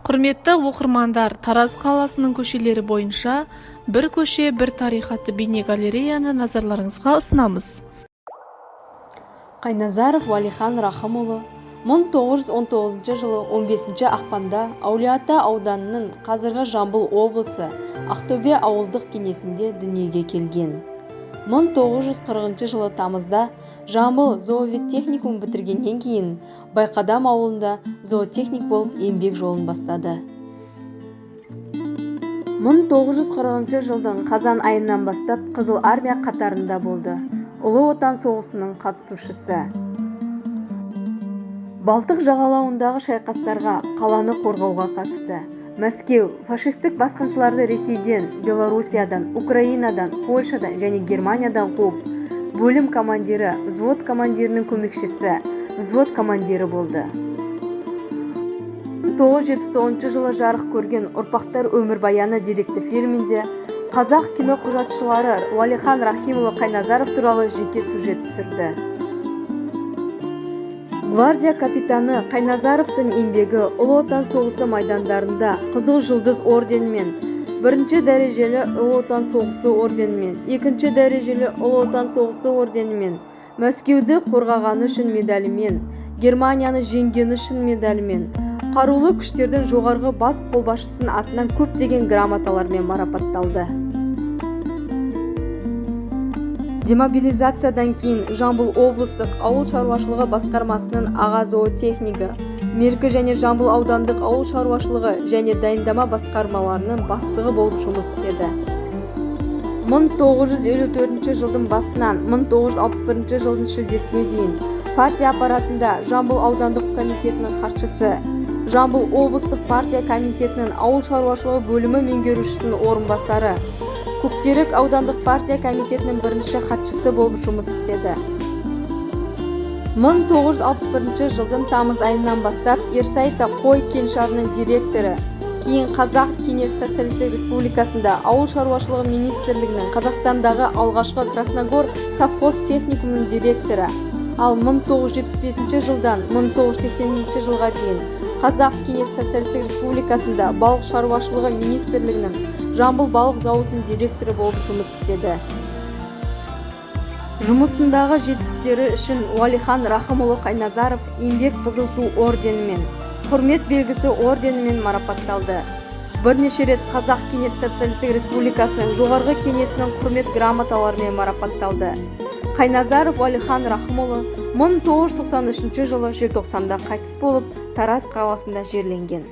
Құрметті оқырмандар, Тараз қаласының көшелері бойынша бір көше, бір тарих атты бейнегалереяны назарларыңызға ұсынамыз. Қайназаров Уалихан Рахымұлы 1919 жылы 15 ақпанда Әулие-Ата ауданының қазіргі Жамбыл облысы Ақтөбе ауылдық кеңесінде дүниеге келген. 1940 жылы тамызда Жамбыл зооветтехникум бітіргеннен кейін Байқадам ауылында зоотехник болып еңбек жолын бастады. 1940 жылдың қазан айынан бастап Қызыл армия қатарында болды. Ұлы Отан соғысының қатысушысы. Балтық жағалауындағы шайқастарға, қаланы қорғауға қатысты. Мәскеу фашистік басқыншыларды Ресейден, Белоруссиядан, Украинадан, Польшадан және Германиядан қуып, бөлім командирі, взвод командирінің көмекшісі, взвод командирі болды. 1979 жылы жарық көрген «Ұрпақтар өмірбаяны» деректі фильмінде қазақ кино құжатшылары Уалихан Рахимұлы Қайназаров туралы жеке сюжет түсірді. Гвардия капитаны Қайназаровтың еңбегі Ұлы Отан соғысы майдандарында Қызыл жұлдыз орденімен, бірінші дәрежелі Ұлы Отан соғысы орденімен, екінші дәрежелі Ұлы Отан соғысы орденімен, Мәскеуді қорғағаны үшін медалімен, Германияны жеңгені үшін медалімен, қарулы күштердің жоғарғы бас қолбасшысының атынан көптеген грамоталармен марапатталды. Демобилизациядан кейін Жамбыл облыстық ауыл шаруашылығы басқармасының аға зоотехнигі, Меркі және Жамбыл аудандық ауыл шаруашылығы және дайындама басқармаларының бастығы болып жұмыс істеді. 1954 жылдың басынан 1961 жылдың шілдесіне дейін партия аппаратында Жамбыл аудандық комитетінің хатшысы, Жамбыл облыстық партия комитетінің ауыл шаруашылығы бөлімі меңгерушісінің орынбасары, Көктерек аудандық партия комитетінің бірінші хатшысы болып жұмыс істеді. 1961 жылдың тамыз айынан бастап Ерсайта қой кеңшарының директоры, кейін Қазақ Кеңес Социалистік Республикасында ауыл шаруашылығы министрлігінің Қазақстандағы алғашқы Красногор совхоз техникумының директоры, ал 1975 жылдан 1980 жылға дейін Қазақ Кеңес Социалистік Республикасында балық шаруашылығы министрлігінің Жамбыл балық зауытының директоры болып жұмыс істеді. Жұмысындағы жетістіктері үшін Уалихан Рахымұлы Қайназаров еңбек қызыл ту орденімен, құрмет белгісі орденімен марапатталды. Бірнеше рет Қазақ Кеңес Социалистік Республикасының жоғарғы кеңесінің құрмет грамоталарымен марапатталды. Қайназаров Уалихан Рахымұлы 1993 жылы желтоқсанда қайтыс болып, Тараз қаласында жерленген.